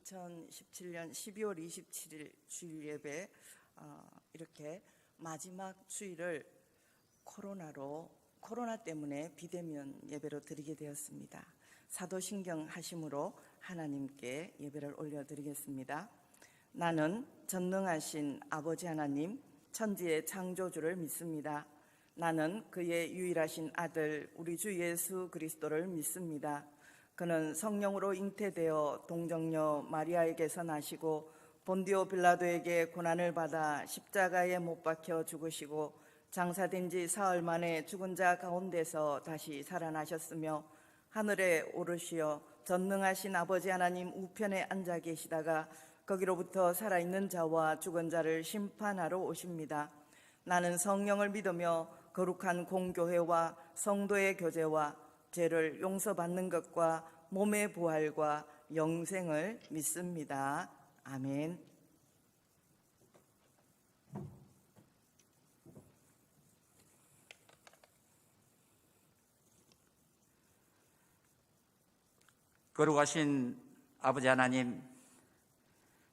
2017년 12월 27일 주일 예배 이렇게 마지막 주일을 코로나 때문에 비대면 예배로 드리게 되었습니다. 사도신경 하심으로 하나님께 예배를 올려드리겠습니다. 나는 전능하신 아버지 하나님 천지의 창조주를 믿습니다. 나는 그의 유일하신 아들 우리 주 예수 그리스도를 믿습니다. 그는 성령으로 잉태되어 동정녀 마리아에게서 나시고 본디오 빌라도에게 고난을 받아 십자가에 못 박혀 죽으시고 장사된 지 사흘 만에 죽은 자 가운데서 다시 살아나셨으며 하늘에 오르시어 전능하신 아버지 하나님 우편에 앉아 계시다가 거기로부터 살아있는 자와 죽은 자를 심판하러 오십니다. 나는 성령을 믿으며 거룩한 공교회와 성도의 교제와 죄를 용서받는 것과 몸의 부활과 영생을 믿습니다. 아멘. 거룩하신 아버지 하나님,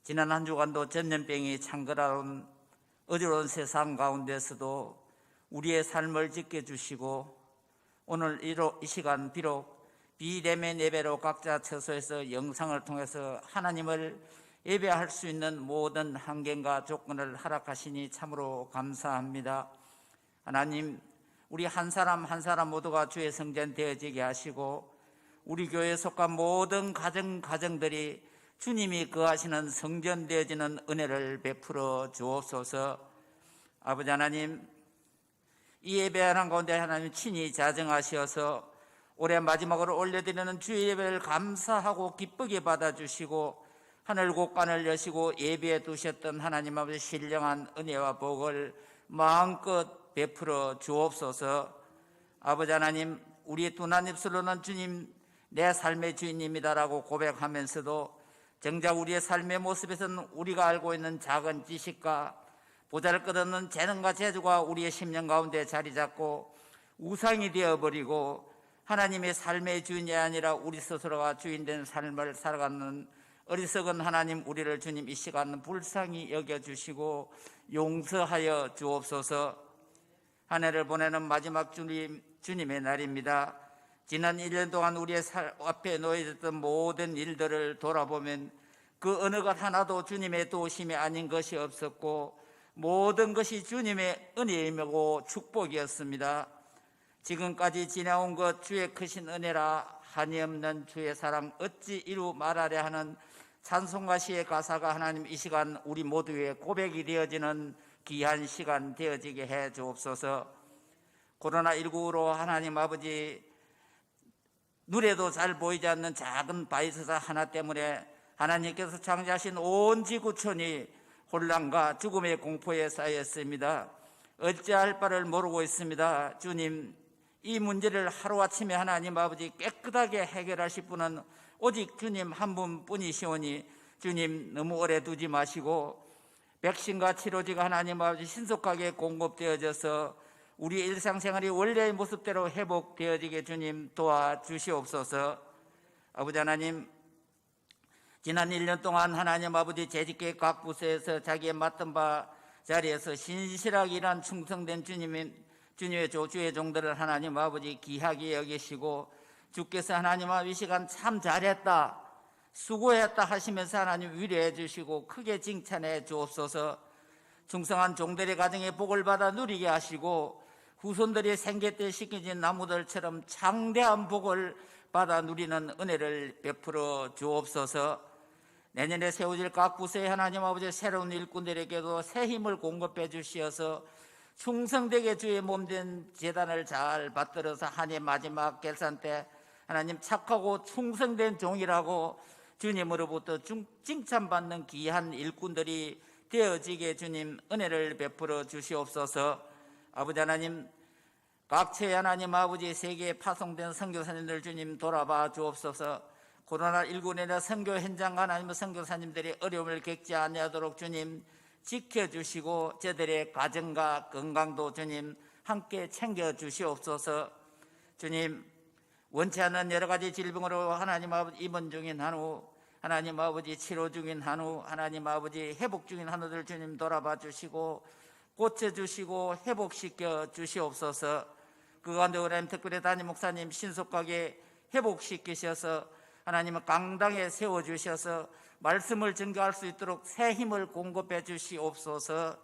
지난 한 주간도 전염병이 창궐하는 어지러운 세상 가운데서도 우리의 삶을 지켜주시고 오늘 이 시간 비록 비대면 예배로 각자 처소에서 영상을 통해서 하나님을 예배할 수 있는 모든 환경과 조건을 허락하시니 참으로 감사합니다. 하나님, 우리 한 사람 한 사람 모두가 주의 성전 되어지게 하시고 우리 교회에 속한 모든 가정들이 주님이 거하시는 성전 되어지는 은혜를 베풀어 주옵소서. 아버지 하나님, 이 예배하는 가운데 하나님 친히 자정하시어서 올해 마지막으로 올려드리는 주의 예배를 감사하고 기쁘게 받아주시고 하늘 곳간을 여시고 예배에 두셨던 하나님 아버지 신령한 은혜와 복을 마음껏 베풀어 주옵소서. 아버지 하나님, 우리의 둔한 입술로는 주님 내 삶의 주인님이다라고 고백하면서도 정작 우리의 삶의 모습에서는 우리가 알고 있는 작은 지식과 보잘것없는 재능과 재주가 우리의 심령 가운데 자리 잡고 우상이 되어버리고 하나님의 삶의 주인이 아니라 우리 스스로가 주인된 삶을 살아가는 어리석은 하나님, 우리를 주님 이 시간 불쌍히 여겨주시고 용서하여 주옵소서. 한 해를 보내는 마지막 주님의 날입니다. 지난 1년 동안 우리의 앞에 놓여졌던 모든 일들을 돌아보면 그 어느 것 하나도 주님의 도우심이 아닌 것이 없었고 모든 것이 주님의 은혜이고 축복이었습니다. 지금까지 지나온 것 주의 크신 은혜라 한이 없는 주의 사랑 어찌 이루 말하려 하는 찬송가 시의 가사가 하나님 이 시간 우리 모두의 고백이 되어지는 귀한 시간 되어지게 해 주옵소서. 코로나19로 하나님 아버지 눈에도 잘 보이지 않는 작은 바이러스 하나 때문에 하나님께서 창조하신 온 지구촌이 혼란과 죽음의 공포에 쌓였습니다. 어찌할 바를 모르고 있습니다. 주님, 이 문제를 하루아침에 하나님 아버지 깨끗하게 해결하실 분은 오직 주님 한 분뿐이시오니 주님 너무 오래 두지 마시고 백신과 치료제가 하나님 아버지 신속하게 공급되어져서 우리 일상생활이 원래의 모습대로 회복되어지게 주님 도와주시옵소서. 아버지 하나님, 지난 1년 동안 하나님 아버지 재직계 각 부서에서 자기의 맡은 바 자리에서 신실하게 일한 충성된 주님의 주의 종들을 하나님 아버지 귀하게 여기시고 주께서 하나님 아버지 이 시간 참 잘했다, 수고했다 하시면서 하나님 위로해 주시고 크게 칭찬해 주옵소서. 충성한 종들의 가정에 복을 받아 누리게 하시고 후손들이 생계 때 심겨진 나무들처럼 창대한 복을 받아 누리는 은혜를 베풀어 주옵소서. 내년에 세워질 각 부서의 하나님 아버지 새로운 일꾼들에게도 새 힘을 공급해 주시어서 충성되게 주의 몸된 제단을 잘 받들어서 한 해 마지막 결산 때 하나님 착하고 충성된 종이라고 주님으로부터 칭찬받는 귀한 일꾼들이 되어지게 주님 은혜를 베풀어 주시옵소서. 아버지 하나님, 각처에 하나님 아버지 세계에 파송된 선교사님들 주님 돌아봐 주옵소서. 코로나19로 인해 선교 현장 하나님 선교사님들이 어려움을 겪지 아니하도록 주님 지켜주시고 저들의 가정과 건강도 주님 함께 챙겨주시옵소서. 주님, 원치 않는 여러 가지 질병으로 하나님 아버지 입원 중인 한 후 하나님 아버지 치료 중인 한우, 하나님 아버지 회복 중인 한우들 주님 돌아봐 주시고 고쳐주시고 회복시켜 주시옵소서. 그 가운데 우리 특별히 담임 목사님 신속하게 회복시키셔서 하나님은 강당에 세워주셔서 말씀을 증거할 수 있도록 새 힘을 공급해 주시옵소서.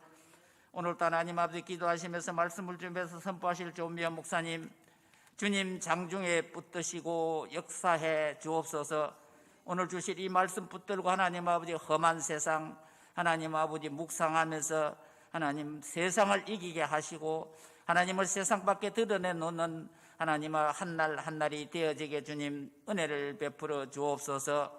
오늘도 하나님 아버지 기도하시면서 말씀을 준비해서 선포하실 조미연 목사님, 주님 장중에 붙드시고 역사해 주옵소서. 오늘 주실 이 말씀 붙들고 하나님 아버지 험한 세상 하나님 아버지 묵상하면서 하나님 세상을 이기게 하시고 하나님을 세상 밖에 드러내놓는 하나님의 한날 한날이 되어지게 주님 은혜를 베풀어 주옵소서.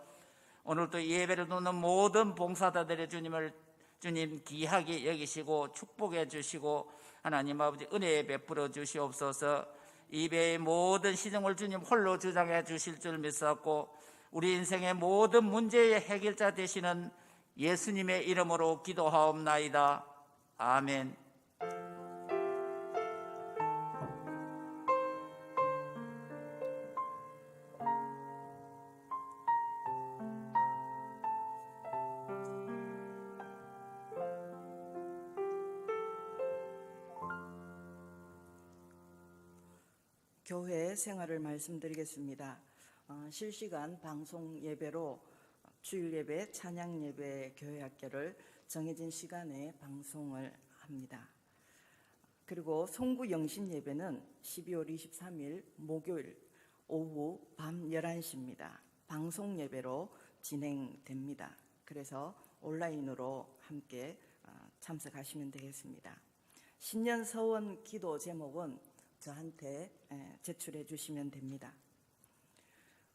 오늘도 예배를 놓는 모든 봉사자들의 주님을 주님 귀하게 여기시고 축복해 주시고 하나님 아버지 은혜 베풀어 주시옵소서. 이배의 모든 시정을 주님 홀로 주장해 주실 줄 믿사옵고 우리 인생의 모든 문제의 해결자 되시는 예수님의 이름으로 기도하옵나이다. 아멘. 교회 생활을 말씀드리겠습니다. 실시간 방송 예배로 주일 예배, 찬양 예배, 교회 학교를 정해진 시간에 방송을 합니다. 그리고 송구 영신 예배는 12월 23일 목요일 오후 밤 11시입니다. 방송 예배로 진행됩니다. 그래서 온라인으로 함께 참석하시면 되겠습니다. 신년 서원 기도 제목은 저한테 제출해 주시면 됩니다.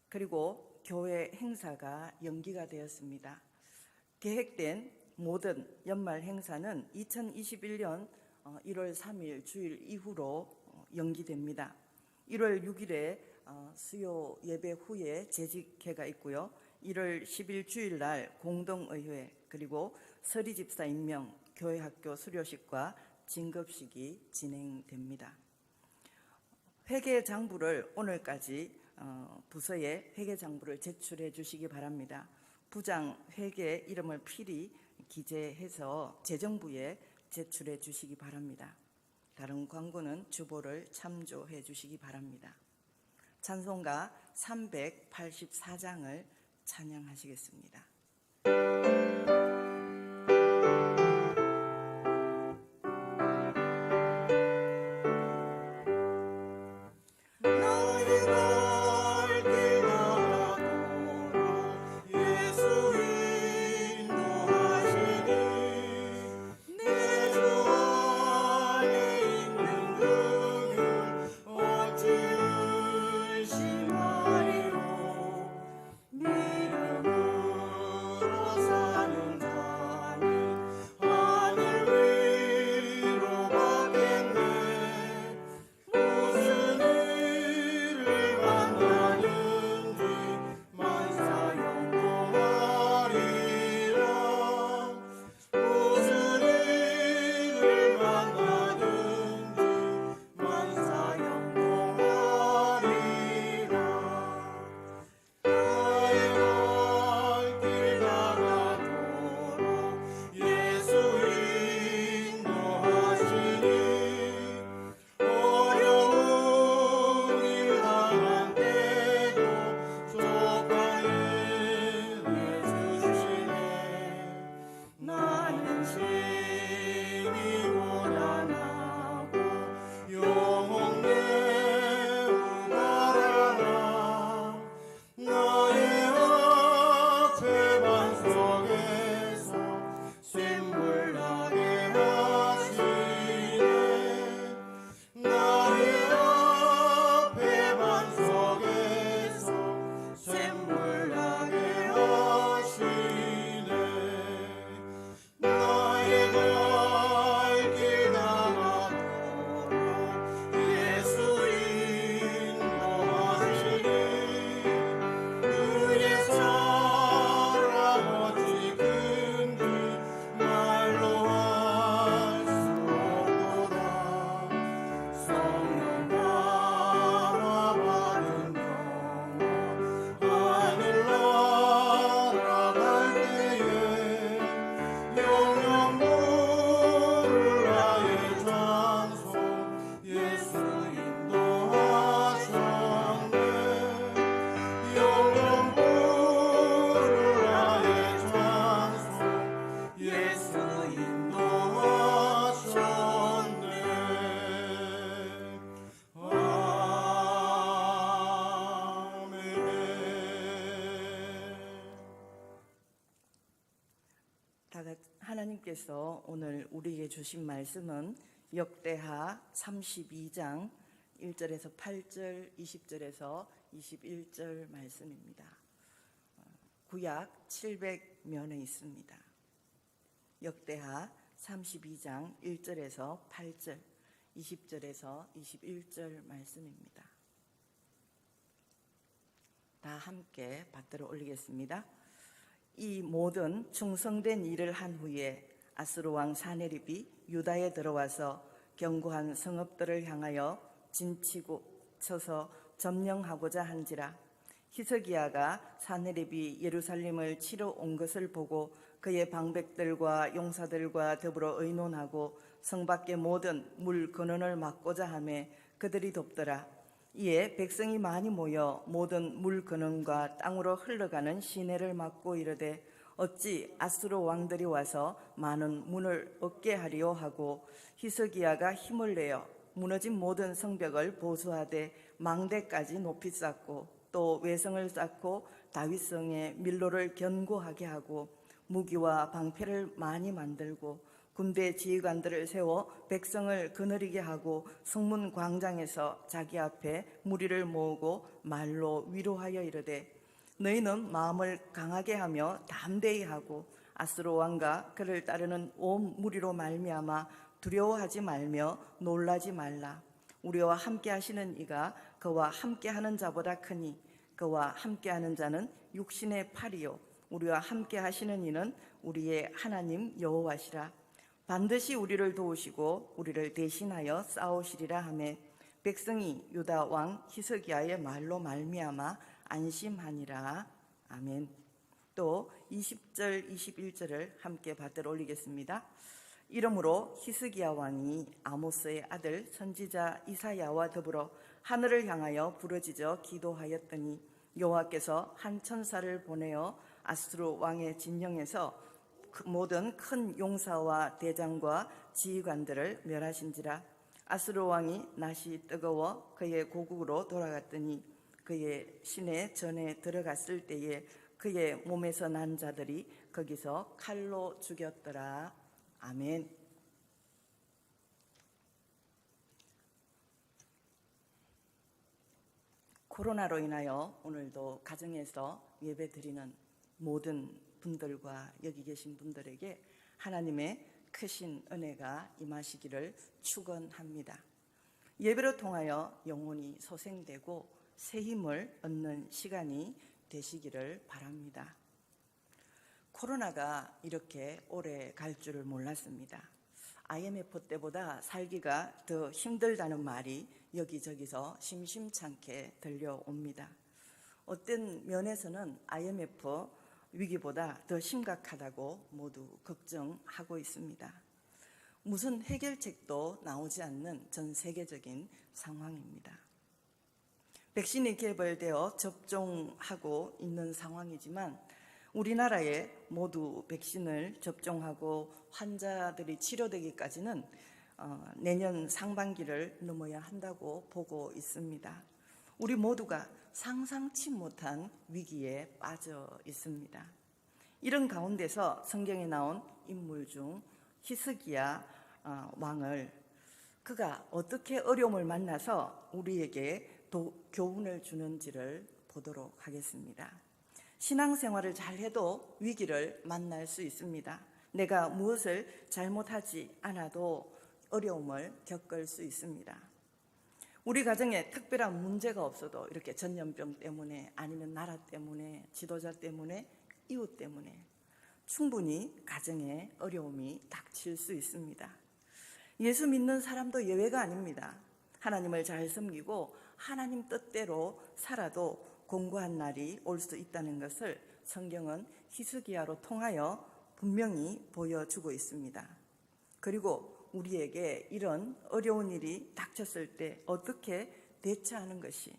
그리고 교회 행사가 연기가 되었습니다. 계획된 모든 연말 행사는 2021년 1월 3일 주일 이후로 연기됩니다. 1월 6일에 수요 예배 후에 재직회가 있고요. 1월 10일 주일 날 공동의회 그리고 서리집사 임명, 교회학교 수료식과 진급식이 진행됩니다. 회계장부를 오늘까지 부서에 회계장부를 제출해 주시기 바랍니다. 부장 회계 이름을 필히 기재해서 재정부에 제출해 주시기 바랍니다. 다른 광고는 주보를 참조해 주시기 바랍니다. 찬송가 384장을 찬양하시겠습니다. 믿음으로 사는 하나님께서 오늘 우리에게 주신 말씀은 역대하 32장 1절에서 8절, 20절에서 21절 말씀입니다. 구약 700면에 있습니다. 역대하 32장 1절에서 8절, 20절에서 21절 말씀입니다. 다 함께 받들어 올리겠습니다. 이 모든 충성된 일을 한 후에 아스루 왕 사네립이 유다에 들어와서 견고한 성읍들을 향하여 진치고 쳐서 점령하고자 한지라. 히스기야가 사네립이 예루살렘을 치러 온 것을 보고 그의 방백들과 용사들과 더불어 의논하고 성 밖의 모든 물 근원을 막고자 하매 그들이 돕더라. 이에 백성이 많이 모여 모든 물 근원과 땅으로 흘러가는 시내를 막고 이르되 어찌 아수르 왕들이 와서 많은 문을 얻게 하리요 하고 히스기야가 힘을 내어 무너진 모든 성벽을 보수하되 망대까지 높이 쌓고 또 외성을 쌓고 다윗성의 밀로를 견고하게 하고 무기와 방패를 많이 만들고 군대 지휘관들을 세워 백성을 거느리게 하고 성문 광장에서 자기 앞에 무리를 모으고 말로 위로하여 이르되 너희는 마음을 강하게 하며 담대히 하고 아수르 왕과 그를 따르는 온 무리로 말미암아 두려워하지 말며 놀라지 말라. 우리와 함께 하시는 이가 그와 함께 하는 자보다 크니 그와 함께 하는 자는 육신의 팔이요 우리와 함께 하시는 이는 우리의 하나님 여호와시라. 반드시 우리를 도우시고 우리를 대신하여 싸우시리라 하매 백성이 유다 왕 히스기야의 말로 말미암아 안심하니라. 아멘. 또 20절 21절을 함께 받들어 올리겠습니다. 이러므로 히스기야 왕이 아모스의 아들 선지자 이사야와 더불어 하늘을 향하여 부르짖어 기도하였더니 여호와께서 한 천사를 보내어 아수르 왕의 진영에서 모든 큰 용사와 대장과 지휘관들을 멸하신지라. 아수르 왕이 낯이 뜨거워 그의 고국으로 돌아갔더니 그의 시내 전에 들어갔을 때에 그의 몸에서 난 자들이 거기서 칼로 죽였더라. 아멘. 코로나로 인하여 오늘도 가정에서 예배드리는 모든 분들과 여기 계신 분들에게 하나님의 크신 은혜가 임하시기를 축원합니다. 예배로 통하여 영혼이 소생되고 새 힘을 얻는 시간이 되시기를 바랍니다. 코로나가 이렇게 오래 갈 줄을 몰랐습니다. IMF 때보다 살기가 더 힘들다는 말이 여기저기서 심심찮게 들려옵니다. 어떤 면에서는 IMF 위기보다 더 심각하다고 모두 걱정하고 있습니다. 무슨 해결책도 나오지 않는 전 세계적인 상황입니다. 백신이 개발되어 접종하고 있는 상황이지만 우리나라에 모두 백신을 접종하고 환자들이 치료되기까지는 내년 상반기를 넘어야 한다고 보고 있습니다. 우리 모두가 상상치 못한 위기에 빠져 있습니다. 이런 가운데서 성경에 나온 인물 중 히스기야 왕을 그가 어떻게 어려움을 만나서 우리에게 교훈을 주는지를 보도록 하겠습니다. 신앙생활을 잘해도 위기를 만날 수 있습니다. 내가 무엇을 잘못하지 않아도 어려움을 겪을 수 있습니다. 우리 가정에 특별한 문제가 없어도 이렇게 전염병 때문에 아니면 나라 때문에 지도자 때문에 이웃 때문에 충분히 가정에 어려움이 닥칠 수 있습니다. 예수 믿는 사람도 예외가 아닙니다. 하나님을 잘 섬기고 하나님 뜻대로 살아도 공고한 날이 올 수 있다는 것을 성경은 히스기야로 통하여 분명히 보여주고 있습니다. 그리고 우리에게 이런 어려운 일이 닥쳤을 때 어떻게 대처하는 것이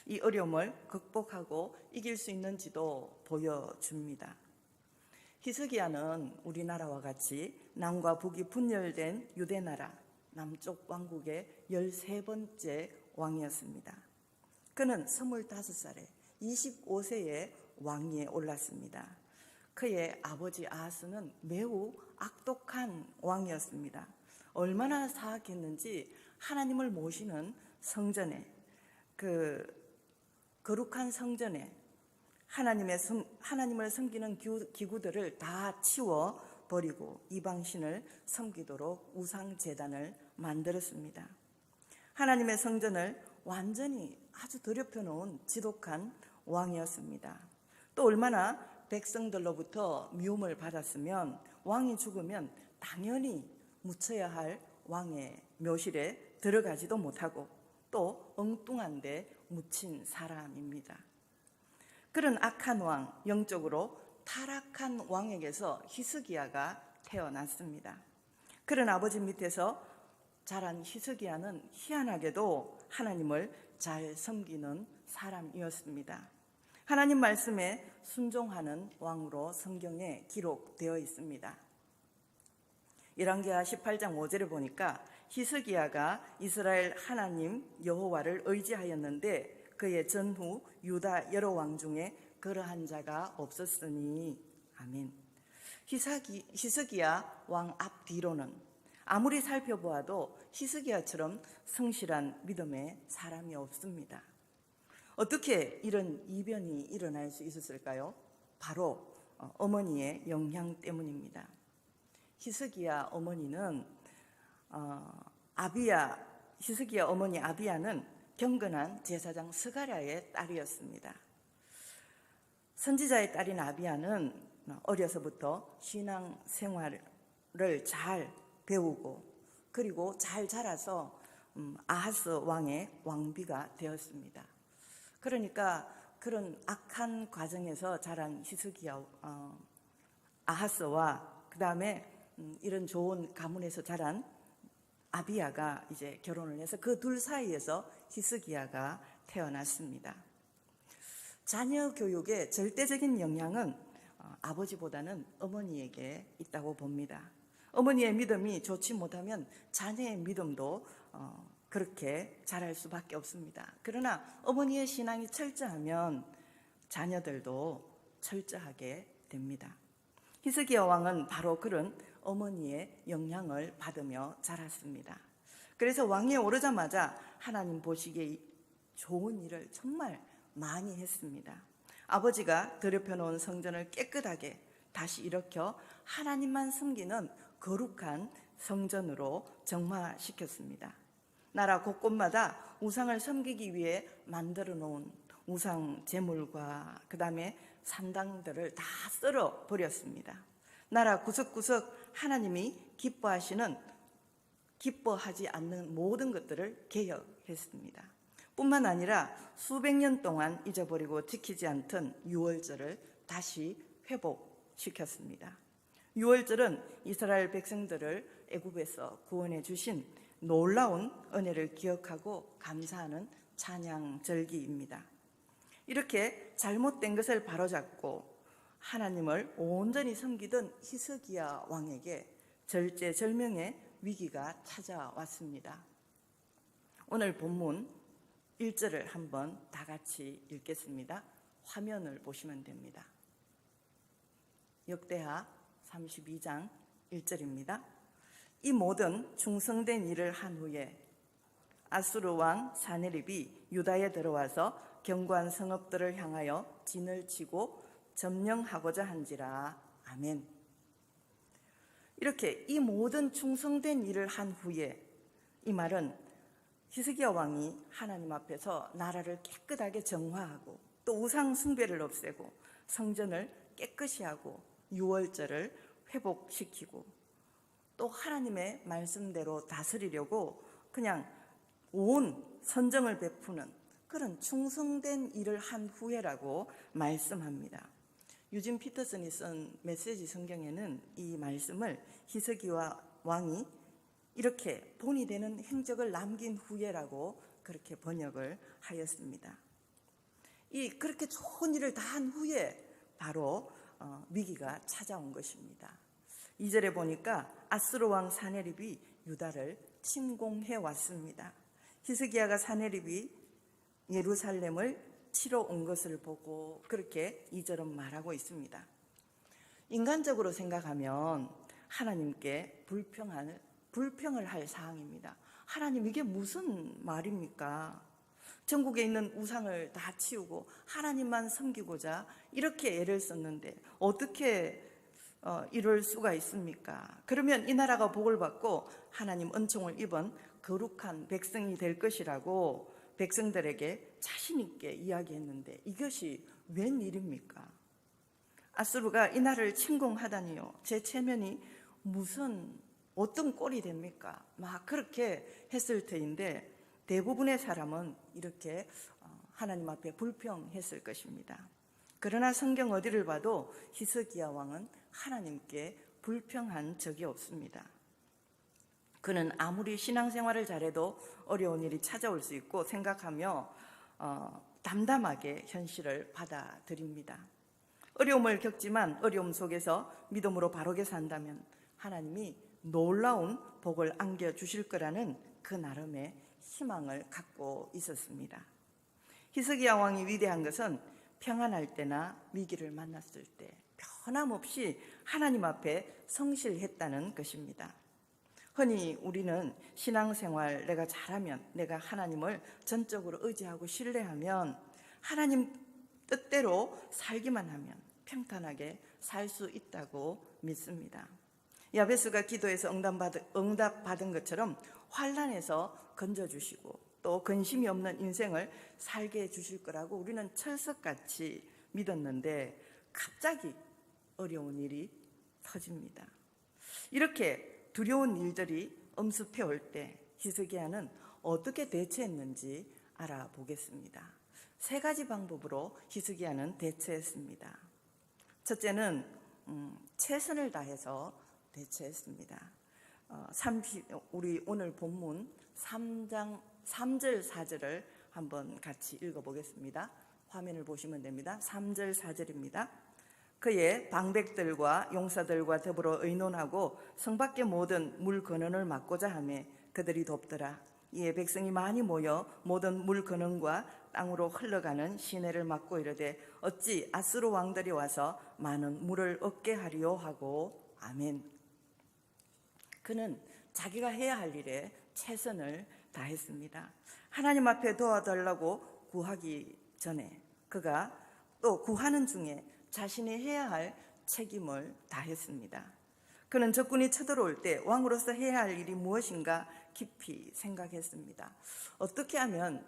이 어려움을 극복하고 이길 수 있는지도 보여줍니다. 히스기야는 우리나라와 같이 남과 북이 분열된 유대나라 남쪽 왕국의 13번째 왕이었습니다. 그는 25살에 25세의 왕위에 올랐습니다. 그의 아버지 아하스는 매우 악독한 왕이었습니다. 얼마나 사악했는지 하나님을 모시는 성전에, 그 거룩한 성전에 하나님을 섬기는 기구들을 다 치워 버리고 이방신을 섬기도록 우상 제단을 만들었습니다. 하나님의 성전을 완전히 아주 더럽혀 놓은 지독한 왕이었습니다. 또 얼마나 백성들로부터 미움을 받았으면 왕이 죽으면 당연히 묻혀야 할 왕의 묘실에 들어가지도 못하고 또 엉뚱한 데 묻힌 사람입니다. 그런 악한 왕, 영적으로 타락한 왕에게서 히스기야가 태어났습니다. 그런 아버지 밑에서 자란 히스기야는 희한하게도 하나님을 잘 섬기는 사람이었습니다. 하나님 말씀에 순종하는 왕으로 성경에 기록되어 있습니다. 열왕기하 18장 5절에 보니까 히스기야가 이스라엘 하나님 여호와를 의지하였는데 그의 전후 유다 여러 왕 중에 그러한 자가 없었으니. 아멘. 히스기야 왕 앞뒤로는 아무리 살펴보아도 히스기야처럼 성실한 믿음의 사람이 없습니다. 어떻게 이런 이변이 일어날 수 있었을까요? 바로 어머니의 영향 때문입니다. 히스기야 어머니는 히스기야 어머니 아비야는 경건한 제사장 스가랴의 딸이었습니다. 선지자의 딸인 아비야는 어려서부터 신앙 생활을 잘 배우고 그리고 잘 자라서 아하스 왕의 왕비가 되었습니다. 그러니까 그런 악한 과정에서 자란 히스기야 아하스와 그 다음에 이런 좋은 가문에서 자란 아비야가 이제 결혼을 해서 그 둘 사이에서 히스기야가 태어났습니다. 자녀 교육의 절대적인 영향은 아버지보다는 어머니에게 있다고 봅니다. 어머니의 믿음이 좋지 못하면 자녀의 믿음도 그렇게 자랄 수밖에 없습니다. 그러나 어머니의 신앙이 철저하면 자녀들도 철저하게 됩니다. 히스기야 왕은 바로 그런 어머니의 영향을 받으며 자랐습니다. 그래서 왕위에 오르자마자 하나님 보시기에 좋은 일을 정말 많이 했습니다. 아버지가 더럽혀 놓은 성전을 깨끗하게 다시 일으켜 하나님만 섬기는 거룩한 성전으로 정화시켰습니다. 나라 곳곳마다 우상을 섬기기 위해 만들어 놓은 우상 제물과 그 다음에 산당들을 다 썰어 버렸습니다. 나라 구석구석 하나님이 기뻐하지 않는 모든 것들을 개혁했습니다. 뿐만 아니라 수백 년 동안 잊어버리고 지키지 않던 유월절을 다시 회복시켰습니다. 유월절은 이스라엘 백성들을 애굽에서 구원해 주신 놀라운 은혜를 기억하고 감사하는 찬양절기입니다. 이렇게 잘못된 것을 바로잡고 하나님을 온전히 섬기던 히스기야 왕에게 절제절명의 위기가 찾아왔습니다. 오늘 본문 1절을 한번 다 같이 읽겠습니다. 화면을 보시면 됩니다. 역대하 32장 1절입니다. 이 모든 충성된 일을 한 후에 아수르 왕 사네립이 유다에 들어와서 견고한 성읍들을 향하여 진을 치고 점령하고자 한지라. 아멘. 이렇게 이 모든 충성된 일을 한 후에, 이 말은 히스기야 왕이 하나님 앞에서 나라를 깨끗하게 정화하고 또 우상 숭배를 없애고 성전을 깨끗이 하고 유월절을 회복시키고 또 하나님의 말씀대로 다스리려고 그냥 온 선정을 베푸는 그런 충성된 일을 한 후에라고 말씀합니다. 유진 피터슨이 쓴 메시지 성경에는 이 말씀을 히스기야 왕이 이렇게 본이 되는 행적을 남긴 후에라고 그렇게 번역을 하였습니다. 이 그렇게 좋은 일을 다 한 후에 바로 위기가 찾아온 것입니다. 2절에 보니까 아수르 왕 사네립이 유다를 침공해 왔습니다. 히스기야가 사네립이 예루살렘을 치러 온 것을 보고 그렇게 2절은 말하고 있습니다. 인간적으로 생각하면 하나님께 불평을 할 사항입니다. 하나님, 이게 무슨 말입니까? 전국에 있는 우상을 다 치우고 하나님만 섬기고자 이렇게 애를 썼는데 어떻게 이럴 수가 있습니까? 그러면 이 나라가 복을 받고 하나님 은총을 입은 거룩한 백성이 될 것이라고 백성들에게 자신 있게 이야기했는데 이것이 웬일입니까? 아수르가 이 나라를 침공하다니요, 제 체면이 어떤 꼴이 됩니까? 막 그렇게 했을 터인데 대부분의 사람은 이렇게 하나님 앞에 불평했을 것입니다. 그러나 성경 어디를 봐도 히스기야 왕은 하나님께 불평한 적이 없습니다. 그는 아무리 신앙생활을 잘해도 어려운 일이 찾아올 수 있고 생각하며 담담하게 현실을 받아들입니다. 어려움을 겪지만 어려움 속에서 믿음으로 바르게 산다면 하나님이 놀라운 복을 안겨주실 거라는 그 나름의 희망을 갖고 있었습니다. 히스기야 왕이 위대한 것은 평안할 때나 위기를 만났을 때 변함없이 하나님 앞에 성실했다는 것입니다. 흔히 우리는 신앙생활 내가 잘하면, 내가 하나님을 전적으로 의지하고 신뢰하면, 하나님 뜻대로 살기만 하면 평탄하게 살 수 있다고 믿습니다. 야베스가 기도해서 응답받은 것처럼 환난에서 건져주시고 또 근심이 없는 인생을 살게 해주실 거라고 우리는 철석같이 믿었는데 갑자기 어려운 일이 터집니다. 이렇게 두려운 일들이 엄습해 올 때 히스기야는 어떻게 대처했는지 알아보겠습니다. 3가지 방법으로 히스기야는 대처했습니다. 첫째는 최선을 다해서 대처했습니다. 우리 오늘 본문 3장 3절 4절을 한번 같이 읽어보겠습니다. 화면을 보시면 됩니다. 3절 4절입니다. 그의 방백들과 용사들과 더불어 의논하고 성 밖의 모든 물 근원을 막고자 하며 그들이 돕더라. 이에 백성이 많이 모여 모든 물 근원과 땅으로 흘러가는 시내를 막고 이르되 어찌 아수르 왕들이 와서 많은 물을 얻게 하리요 하고 아멘. 그는 자기가 해야 할 일에 최선을 다했습니다. 하나님 앞에 도와달라고 구하기 전에 그가 또 구하는 중에 자신이 해야 할 책임을 다했습니다. 그는 적군이 쳐들어올 때 왕으로서 해야 할 일이 무엇인가 깊이 생각했습니다. 어떻게 하면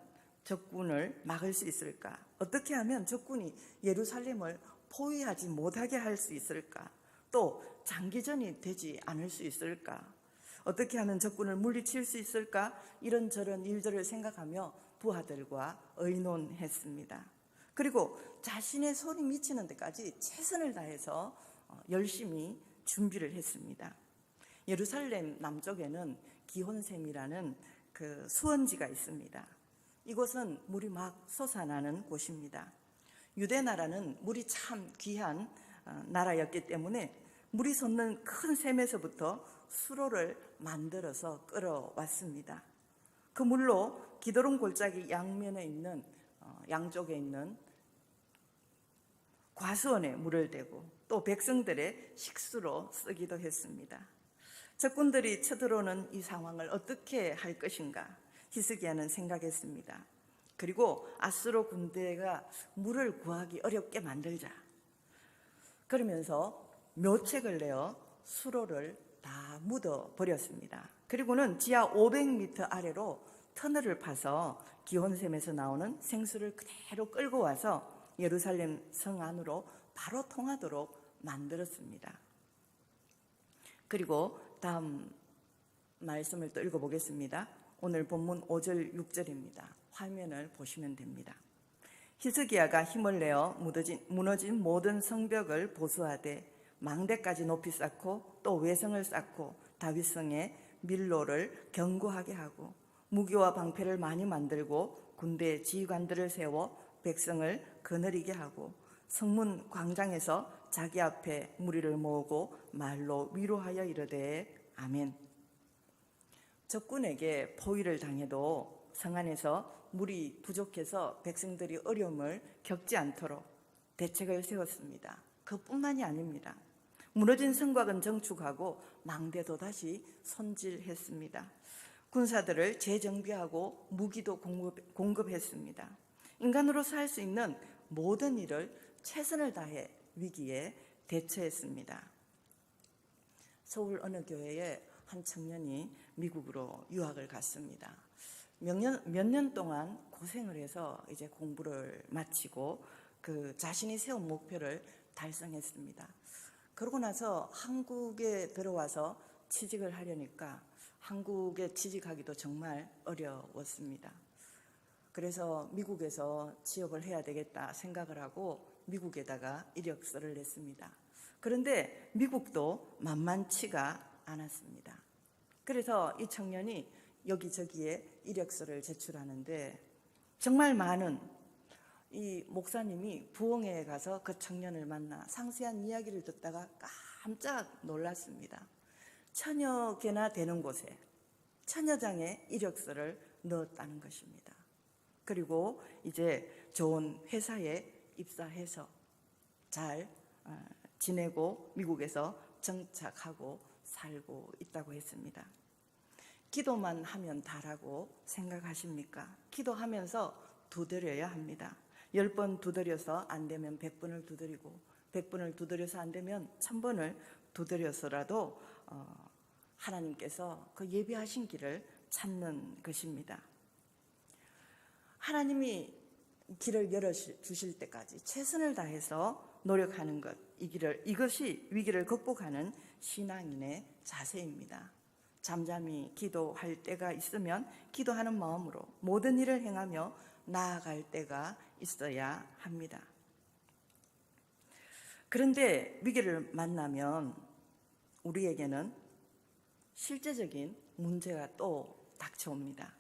적군을 막을 수 있을까? 어떻게 하면 적군이 예루살렘을 포위하지 못하게 할 수 있을까? 또 장기전이 되지 않을 수 있을까? 어떻게 하면 적군을 물리칠 수 있을까? 이런저런 일들을 생각하며 부하들과 의논했습니다. 그리고 자신의 손이 미치는 데까지 최선을 다해서 열심히 준비를 했습니다. 예루살렘 남쪽에는 기혼샘이라는 그 수원지가 있습니다. 이곳은 물이 막 솟아나는 곳입니다. 유대 나라는 물이 참 귀한 나라였기 때문에 물이 솟는 큰 샘에서부터 수로를 만들어서 끌어왔습니다. 그 물로 기드론 골짜기 양쪽에 있는 과수원에 물을 대고 또 백성들의 식수로 쓰기도 했습니다. 적군들이 쳐들어오는 이 상황을 어떻게 할 것인가 히스기야는 생각했습니다. 그리고 아수르 군대가 물을 구하기 어렵게 만들자. 그러면서 묘책을 내어 수로를 다 묻어버렸습니다. 그리고는 지하 500m 아래로 터널을 파서 기혼샘에서 나오는 생수를 그대로 끌고 와서 예루살렘 성 안으로 바로 통하도록 만들었습니다. 그리고 다음 말씀을 또 읽어보겠습니다. 오늘 본문 5절 6절입니다. 화면을 보시면 됩니다. 히스기야가 힘을 내어 무너진 모든 성벽을 보수하되 망대까지 높이 쌓고 또 외성을 쌓고 다윗성에 밀로를 견고하게 하고 무기와 방패를 많이 만들고 군대 지휘관들을 세워 백성을 거느리게 하고 성문 광장에서 자기 앞에 무리를 모으고 말로 위로하여 이르되 아멘. 적군에게 포위를 당해도 성 안에서 물이 부족해서 백성들이 어려움을 겪지 않도록 대책을 세웠습니다. 그뿐만이 아닙니다. 무너진 성곽은 정축하고 망대도 다시 손질했습니다. 군사들을 재정비하고 무기도 공급했습니다. 인간으로서 할 수 있는 모든 일을 최선을 다해 위기에 대처했습니다. 서울 어느 교회에 한 청년이 미국으로 유학을 갔습니다. 몇 년 동안 고생을 해서 이제 공부를 마치고 그 자신이 세운 목표를 달성했습니다. 그러고 나서 한국에 들어와서 취직을 하려니까 한국에 취직하기도 정말 어려웠습니다. 그래서 미국에서 취업을 해야 되겠다 생각을 하고 미국에다가 이력서를 냈습니다. 그런데 미국도 만만치가 않았습니다. 그래서 이 청년이 여기저기에 이력서를 제출하는데 정말 많은 이 목사님이 부흥회에 가서 그 청년을 만나 상세한 이야기를 듣다가 깜짝 놀랐습니다. 천여 개나 되는 곳에 천여 장의 이력서를 넣었다는 것입니다. 그리고 이제 좋은 회사에 입사해서 잘 지내고 미국에서 정착하고 살고 있다고 했습니다. 기도만 하면 다라고 생각하십니까? 기도하면서 두드려야 합니다. 10번 두드려서 안 되면 100번을 두드리고 100번을 두드려서 안 되면 1000번을 두드려서라도 하나님께서 그 예비하신 길을 찾는 것입니다. 하나님이 길을 열어주실 때까지 최선을 다해서 노력하는 것, 이것이 위기를 극복하는 신앙인의 자세입니다. 잠잠히 기도할 때가 있으면 기도하는 마음으로 모든 일을 행하며 나아갈 때가 있어야 합니다. 그런데 위기를 만나면 우리에게는 실제적인 문제가 또 닥쳐옵니다.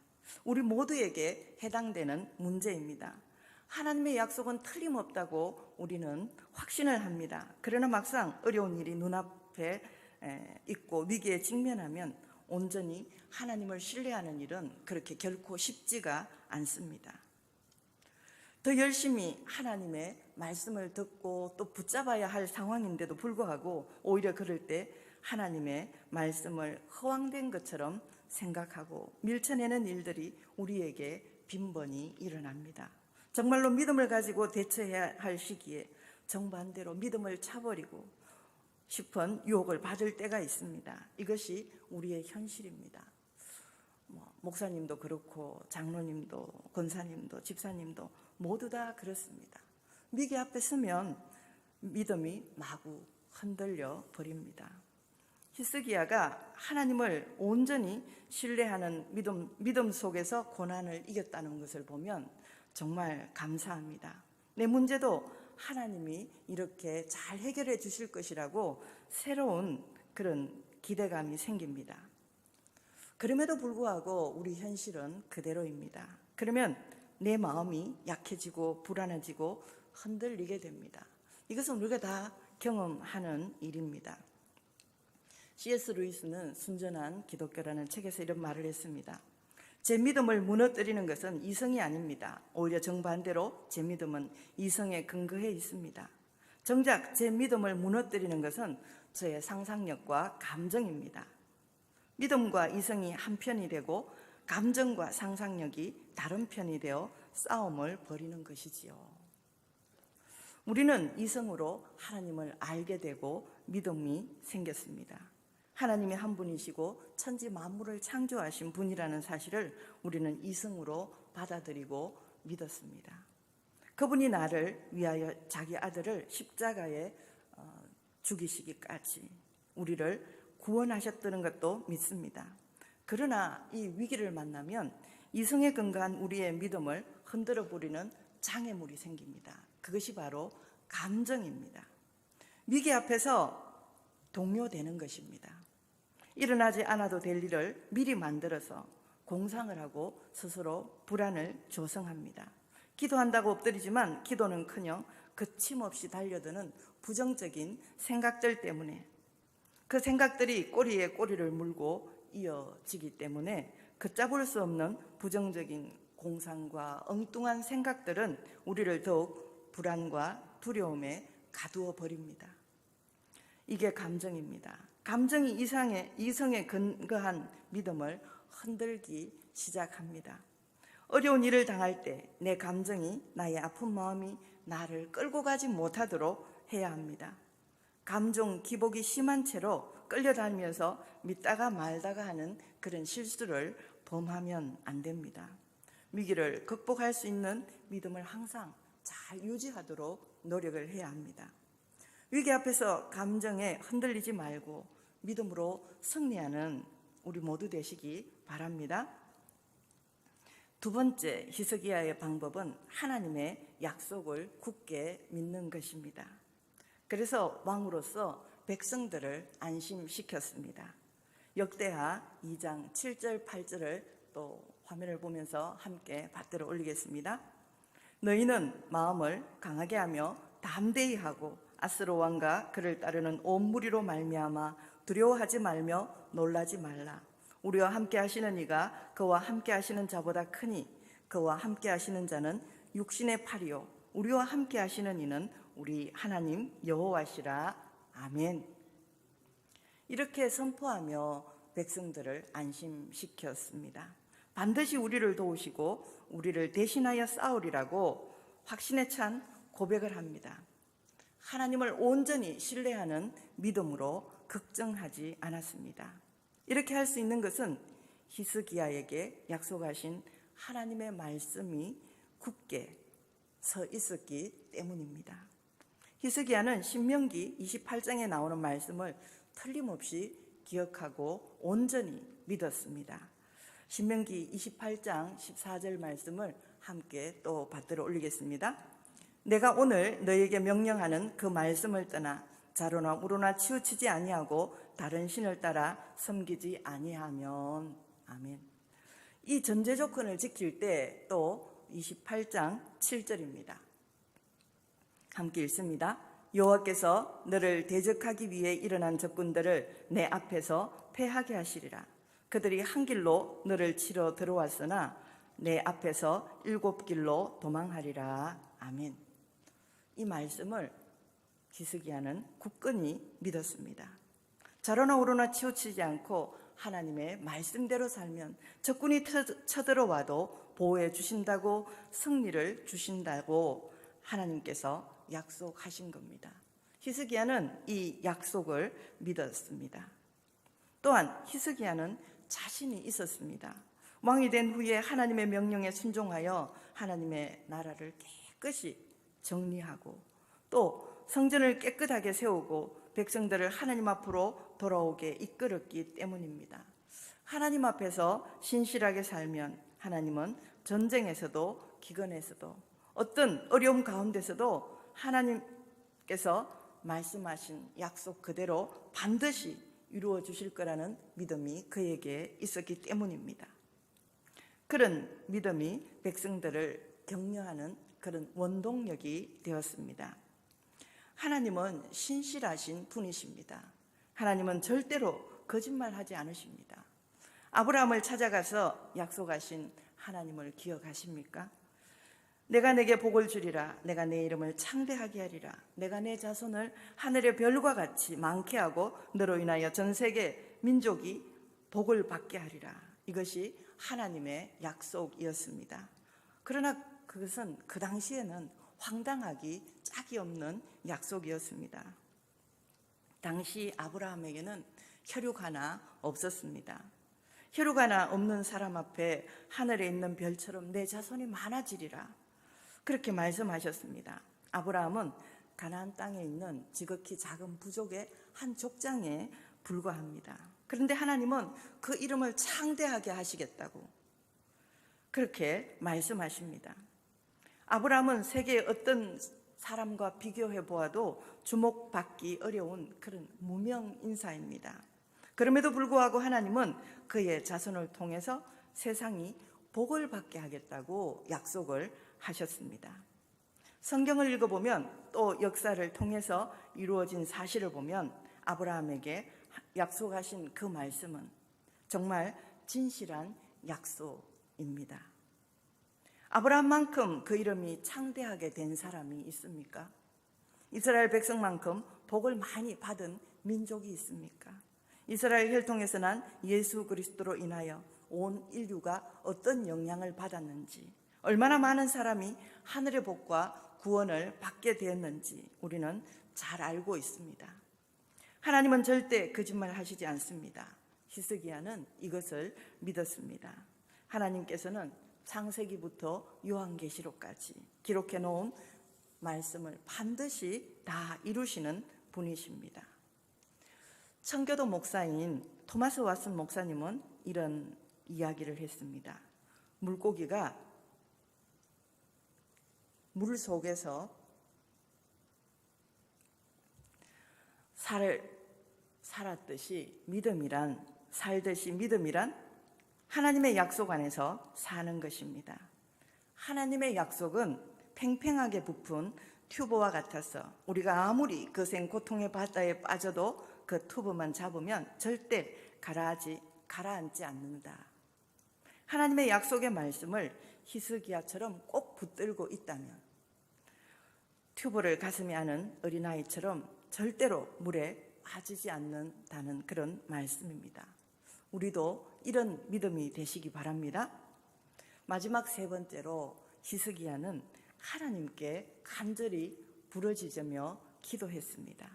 우리 모두에게 해당되는 문제입니다. 하나님의 약속은 틀림없다고 우리는 확신을 합니다. 그러나 막상 어려운 일이 눈앞에 있고 위기에 직면하면 온전히 하나님을 신뢰하는 일은 그렇게 결코 쉽지가 않습니다. 더 열심히 하나님의 말씀을 듣고 또 붙잡아야 할 상황인데도 불구하고 오히려 그럴 때 하나님의 말씀을 허황된 것처럼 생각하고 밀쳐내는 일들이 우리에게 빈번히 일어납니다. 정말로 믿음을 가지고 대처해야 할 시기에 정반대로 믿음을 차버리고 싶은 유혹을 받을 때가 있습니다. 이것이 우리의 현실입니다. 목사님도 그렇고 장로님도 권사님도 집사님도 모두 다 그렇습니다. 위기 앞에 서면 믿음이 마구 흔들려 버립니다. 히스기야가 하나님을 온전히 신뢰하는 믿음 속에서 고난을 이겼다는 것을 보면 정말 감사합니다. 내 문제도 하나님이 이렇게 잘 해결해 주실 것이라고 새로운 그런 기대감이 생깁니다. 그럼에도 불구하고 우리 현실은 그대로입니다. 그러면 내 마음이 약해지고 불안해지고 흔들리게 됩니다. 이것은 우리가 다 경험하는 일입니다. C.S. 루이스는 순전한 기독교라는 책에서 이런 말을 했습니다. 제 믿음을 무너뜨리는 것은 이성이 아닙니다. 오히려 정반대로 제 믿음은 이성에 근거해 있습니다. 정작 제 믿음을 무너뜨리는 것은 저의 상상력과 감정입니다. 믿음과 이성이 한 편이 되고 감정과 상상력이 다른 편이 되어 싸움을 벌이는 것이지요. 우리는 이성으로 하나님을 알게 되고 믿음이 생겼습니다. 하나님이 한 분이시고 천지 만물을 창조하신 분이라는 사실을 우리는 이성으로 받아들이고 믿었습니다. 그분이 나를 위하여 자기 아들을 십자가에 죽이시기까지 우리를 구원하셨다는 것도 믿습니다. 그러나 이 위기를 만나면 이성에 근거한 우리의 믿음을 흔들어 버리는 장애물이 생깁니다. 그것이 바로 감정입니다. 위기 앞에서 동요되는 것입니다. 일어나지 않아도 될 일을 미리 만들어서 공상을 하고 스스로 불안을 조성합니다. 기도한다고 엎드리지만 기도는커녕 거침없이 달려드는 부정적인 생각들 때문에 그 생각들이 꼬리에 꼬리를 물고 이어지기 때문에 걷잡을 수 없는 부정적인 공상과 엉뚱한 생각들은 우리를 더욱 불안과 두려움에 가두어 버립니다. 이게 감정입니다. 감정이 이성에 근거한 믿음을 흔들기 시작합니다. 어려운 일을 당할 때 내 감정이, 나의 아픈 마음이 나를 끌고 가지 못하도록 해야 합니다. 감정 기복이 심한 채로 끌려다니면서 믿다가 말다가 하는 그런 실수를 범하면 안 됩니다. 위기를 극복할 수 있는 믿음을 항상 잘 유지하도록 노력을 해야 합니다. 위기 앞에서 감정에 흔들리지 말고 믿음으로 승리하는 우리 모두 되시기 바랍니다. 두 번째 히스기야의 방법은 하나님의 약속을 굳게 믿는 것입니다. 그래서 왕으로서 백성들을 안심시켰습니다. 역대하 2장 7절 8절을 또 화면을 보면서 함께 받들어 올리겠습니다. 너희는 마음을 강하게 하며 담대히 하고 아스로 왕과 그를 따르는 온 무리로 말미암아 두려워하지 말며 놀라지 말라. 우리와 함께 하시는 이가 그와 함께 하시는 자보다 크니 그와 함께 하시는 자는 육신의 팔이요 우리와 함께 하시는 이는 우리 하나님 여호와시라. 아멘. 이렇게 선포하며 백성들을 안심시켰습니다. 반드시 우리를 도우시고 우리를 대신하여 싸우리라고 확신에 찬 고백을 합니다. 하나님을 온전히 신뢰하는 믿음으로 걱정하지 않았습니다. 이렇게 할 수 있는 것은 히스기야에게 약속하신 하나님의 말씀이 굳게 서 있었기 때문입니다. 히스기야는 신명기 28장에 나오는 말씀을 틀림없이 기억하고 온전히 믿었습니다. 신명기 28장 14절 말씀을 함께 또 받들어 올리겠습니다. 내가 오늘 너에게 명령하는 그 말씀을 떠나 자로나 우로나 치우치지 아니하고 다른 신을 따라 섬기지 아니하면. 아멘. 이 전제 조건을 지킬 때 또 28장 7절입니다. 함께 읽습니다. 여호와께서 너를 대적하기 위해 일어난 적군들을 내 앞에서 패하게 하시리라. 그들이 한 길로 너를 치러 들어왔으나 내 앞에서 7길로 도망하리라. 아멘. 이 말씀을 히스기야는 굳건히 믿었습니다. 자로나 우로나 치우치지 않고 하나님의 말씀대로 살면 적군이 쳐들어와도 보호해 주신다고, 승리를 주신다고 하나님께서 약속하신 겁니다. 히스기야는 이 약속을 믿었습니다. 또한 히스기야는 자신이 있었습니다. 왕이 된 후에 하나님의 명령에 순종하여 하나님의 나라를 깨끗이 정리하고 또 성전을 깨끗하게 세우고 백성들을 하나님 앞으로 돌아오게 이끌었기 때문입니다. 하나님 앞에서 신실하게 살면 하나님은 전쟁에서도 기근에서도 어떤 어려움 가운데서도 하나님께서 말씀하신 약속 그대로 반드시 이루어 주실 거라는 믿음이 그에게 있었기 때문입니다. 그런 믿음이 백성들을 격려하는 그런 원동력이 되었습니다. 하나님은 신실하신 분이십니다. 하나님은 절대로 거짓말하지 않으십니다. 아브라함을 찾아가서 약속하신 하나님을 기억하십니까? 내가 내게 복을 주리라. 내가 내 이름을 창대하게 하리라. 내가 내 자손을 하늘의 별과 같이 많게 하고 너로 인하여 전 세계 민족이 복을 받게 하리라. 이것이 하나님의 약속이었습니다. 그러나 그것은 그 당시에는 황당하기 짝이 없는 약속이었습니다. 당시 아브라함에게는 혈육 하나 없었습니다. 혈육 하나 없는 사람 앞에 하늘에 있는 별처럼 내 자손이 많아지리라. 그렇게 말씀하셨습니다. 아브라함은 가나안 땅에 있는 지극히 작은 부족의 한 족장에 불과합니다. 그런데 하나님은 그 이름을 창대하게 하시겠다고 그렇게 말씀하십니다. 아브라함은 세계의 어떤 사람과 비교해 보아도 주목받기 어려운 그런 무명 인사입니다. 그럼에도 불구하고 하나님은 그의 자손을 통해서 세상이 복을 받게 하겠다고 약속을 하셨습니다. 성경을 읽어보면 또 역사를 통해서 이루어진 사실을 보면 아브라함에게 약속하신 그 말씀은 정말 진실한 약속입니다. 아브라함만큼 그 이름이 창대하게 된 사람이 있습니까? 이스라엘 백성만큼 복을 많이 받은 민족이 있습니까? 이스라엘 혈통에서 난 예수 그리스도로 인하여 온 인류가 어떤 영향을 받았는지, 얼마나 많은 사람이 하늘의 복과 구원을 받게 되었는지 우리는 잘 알고 있습니다. 하나님은 절대 거짓말 하시지 않습니다. 히스기야는 이것을 믿었습니다. 하나님께서는 창세기부터 요한계시록까지 기록해 놓은 말씀을 반드시 다 이루시는 분이십니다. 청교도 목사인 토마스 왓슨 목사님은 이런 이야기를 했습니다. 물고기가 물 속에서 살았듯이 살듯이 믿음이란 하나님의 약속 안에서 사는 것입니다. 하나님의 약속은 팽팽하게 부푼 튜브와 같아서 우리가 아무리 거센 고통의 바다에 빠져도 그 튜브만 잡으면 절대 가라앉지 않는다. 하나님의 약속의 말씀을 히스기야처럼 꼭 붙들고 있다면 튜브를 가슴에 안은 어린아이처럼 절대로 물에 빠지지 않는다는 그런 말씀입니다. 우리도 이런 믿음이 되시기 바랍니다. 마지막 세 번째로 히스기야는 하나님께 간절히 부르짖으며 기도했습니다.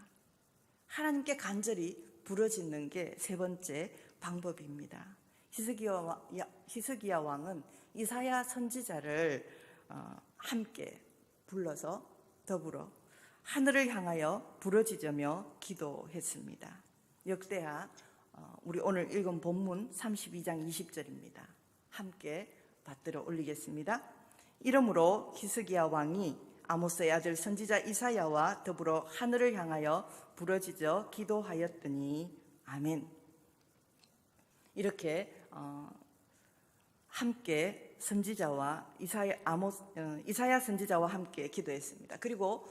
하나님께 간절히 부르짖는 게 세 번째 방법입니다. 히스기야 왕은 이사야 선지자를 함께 불러서 더불어 하늘을 향하여 부르짖으며 기도했습니다. 역대하 우리 오늘 읽은 본문 32장 20절입니다. 함께 받들어 올리겠습니다. 이러므로 히스기야 왕이 아모스의 아들 선지자 이사야와 더불어 하늘을 향하여 부르짖어 기도하였더니 아멘. 이렇게 함께 선지자와 이사야 선지자와 함께 기도했습니다. 그리고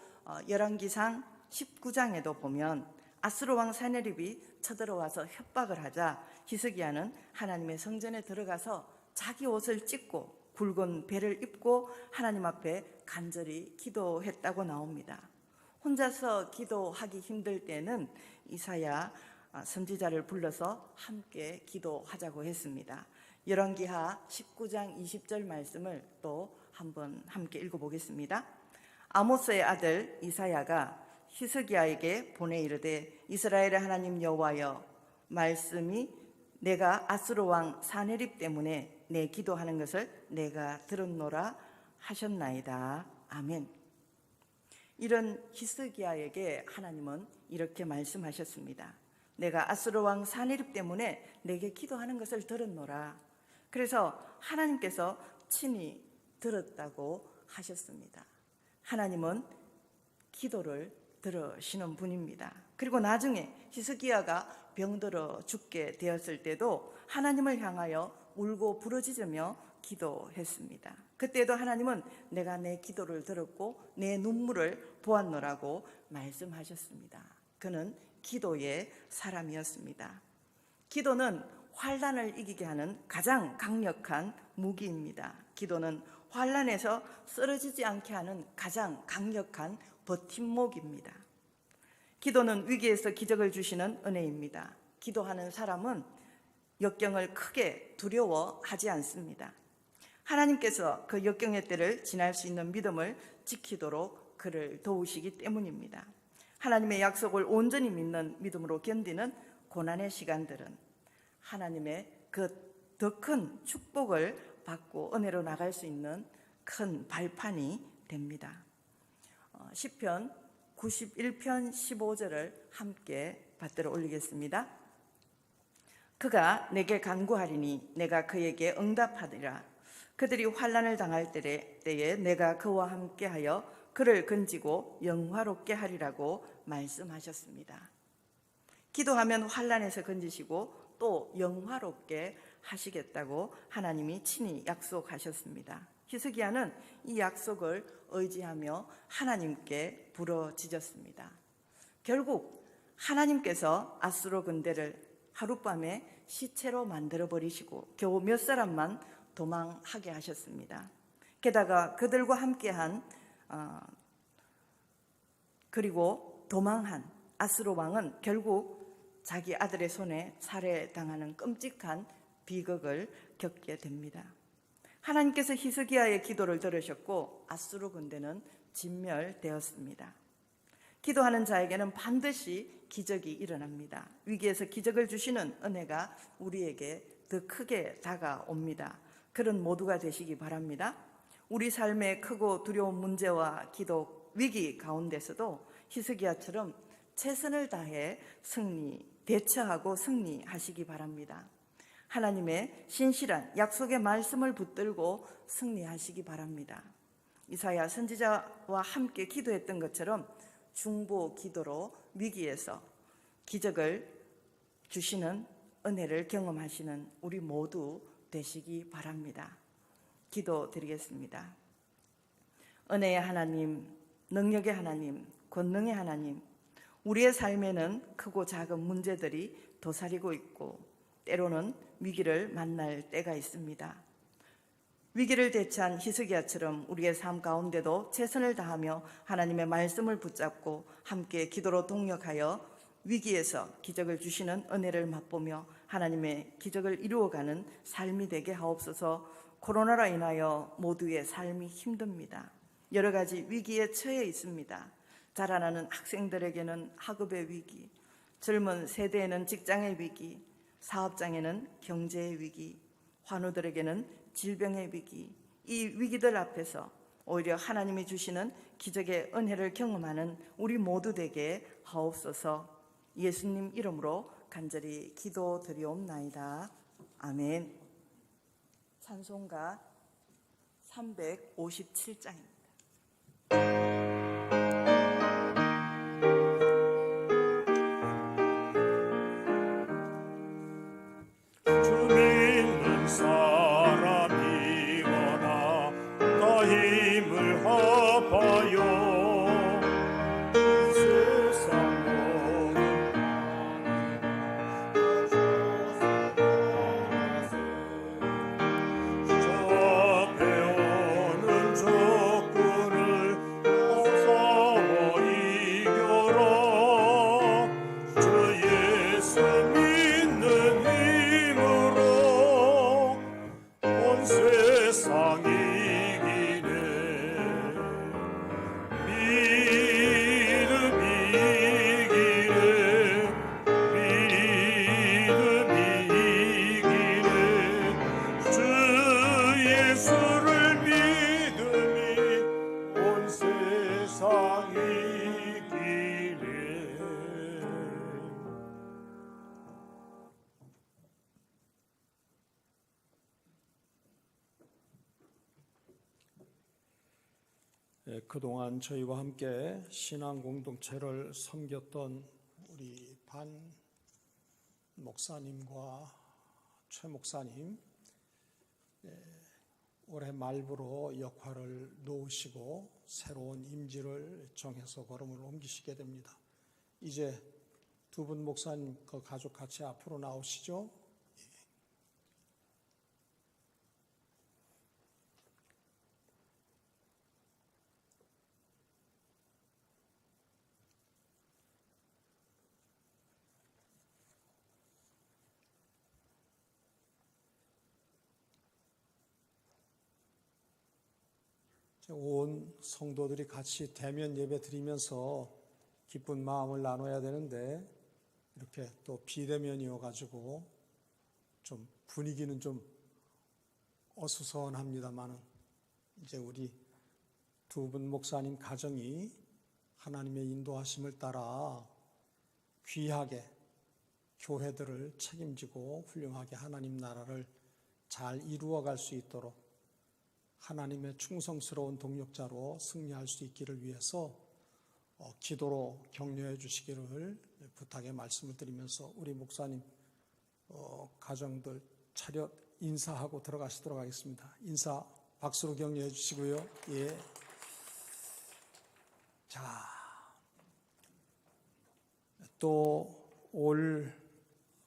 열왕기상 19장에도 보면 아스로 왕 사네립이 쳐들어와서 협박을 하자 히스기야는 하나님의 성전에 들어가서 자기 옷을 찢고 굵은 베를 입고 하나님 앞에 간절히 기도했다고 나옵니다. 혼자서 기도하기 힘들 때는 이사야 선지자를 불러서 함께 기도하자고 했습니다. 열왕기하 19장 20절 말씀을 또 한번 함께 읽어보겠습니다. 아모스의 아들 이사야가 히스기야에게 보내 이르되 이스라엘의 하나님 여호와여, 말씀이 내가 아스로 왕 사네립 때문에 내 기도하는 것을 내가 들었노라 하셨나이다. 아멘. 이런 히스기야에게 하나님은 이렇게 말씀하셨습니다. 내가 아스로 왕 사네립 때문에 내게 기도하는 것을 들었노라. 그래서 하나님께서 친히 들었다고 하셨습니다. 하나님은 기도를 들으시는 분입니다. 그리고 나중에 히스기야가 병들어 죽게 되었을 때도 하나님을 향하여 울고 부르짖으며 기도했습니다. 그때도 하나님은 내가 내 기도를 들었고 내 눈물을 보았노라고 말씀하셨습니다. 그는 기도의 사람이었습니다. 기도는 환난을 이기게 하는 가장 강력한 무기입니다. 기도는 환난에서 쓰러지지 않게 하는 가장 강력한 버팀목입니다. 기도는 위기에서 기적을 주시는 은혜입니다. 기도하는 사람은 역경을 크게 두려워하지 않습니다. 하나님께서 그 역경의 때를 지날 수 있는 믿음을 지키도록 그를 도우시기 때문입니다. 하나님의 약속을 온전히 믿는 믿음으로 견디는 고난의 시간들은 하나님의 그 더 큰 축복을 받고 은혜로 나갈 수 있는 큰 발판이 됩니다. 시편 91편 15절을 함께 받들어 올리겠습니다. 그가 내게 간구하리니 내가 그에게 응답하리라. 그들이 환난을 당할 때에 내가 그와 함께하여 그를 건지고 영화롭게 하리라고 말씀하셨습니다. 기도하면 환난에서 건지시고 또 영화롭게 하시겠다고 하나님이 친히 약속하셨습니다. 히스기야는 이 약속을 의지하며 하나님께 부르짖었습니다. 결국 하나님께서 아수르 군대를 하룻밤에 시체로 만들어 버리시고 겨우 몇 사람만 도망하게 하셨습니다. 게다가 그들과 함께한 그리고 도망한 아스로 왕은 결국 자기 아들의 손에 살해당하는 끔찍한 비극을 겪게 됩니다. 하나님께서 히스기야의 기도를 들으셨고 아수르 군대는 진멸되었습니다. 기도하는 자에게는 반드시 기적이 일어납니다. 위기에서 기적을 주시는 은혜가 우리에게 더 크게 다가옵니다. 그런 모두가 되시기 바랍니다. 우리 삶의 크고 두려운 문제와 기도, 위기 가운데서도 히스기야처럼 최선을 다해 대처하고 승리하시기 바랍니다. 하나님의 신실한 약속의 말씀을 붙들고 승리하시기 바랍니다. 이사야 선지자와 함께 기도했던 것처럼 중보 기도로 위기에서 기적을 주시는 은혜를 경험하시는 우리 모두 되시기 바랍니다. 기도드리겠습니다. 은혜의 하나님, 능력의 하나님, 권능의 하나님, 우리의 삶에는 크고 작은 문제들이 도사리고 있고 때로는 위기를 만날 때가 있습니다. 위기를 대처한 히스기야처럼 우리의 삶 가운데도 최선을 다하며 하나님의 말씀을 붙잡고 함께 기도로 동력하여 위기에서 기적을 주시는 은혜를 맛보며 하나님의 기적을 이루어가는 삶이 되게 하옵소서. 코로나로 인하여 모두의 삶이 힘듭니다. 여러 가지 위기에 처해 있습니다. 자라나는 학생들에게는 학업의 위기, 젊은 세대에는 직장의 위기, 사업장에는 경제의 위기, 환우들에게는 질병의 위기, 이 위기들 앞에서 오히려 하나님이 주시는 기적의 은혜를 경험하는 우리 모두 되게 하옵소서. 예수님 이름으로 간절히 기도드리옵나이다. 아멘. 찬송가 357장입니다. 주 믿는 사람이거나 다 힘을 합하여 그동안 저희와 함께 신앙 공동체를 섬겼던 우리 반 목사님과 최 목사님, 올해 말부로 역할을 놓으시고 새로운 임지를 정해서 걸음을 옮기시게 됩니다. 이제 두 분 목사님 그 가족 같이 앞으로 나오시죠. 온 성도들이 같이 대면 예배 드리면서 기쁜 마음을 나눠야 되는데 이렇게 또 비대면이어가지고 좀 분위기는 좀 어수선합니다만은 이제 우리 두 분 목사님 가정이 하나님의 인도하심을 따라 귀하게 교회들을 책임지고 훌륭하게 하나님 나라를 잘 이루어갈 수 있도록 하나님의 충성스러운 동력자로 승리할 수 있기를 위해서 기도로 격려해 주시기를 부탁의 말씀을 드리면서 우리 목사님 가정들 차렷 인사하고 들어가시도록 하겠습니다. 인사 박수로 격려해 주시고요. 예. 자, 또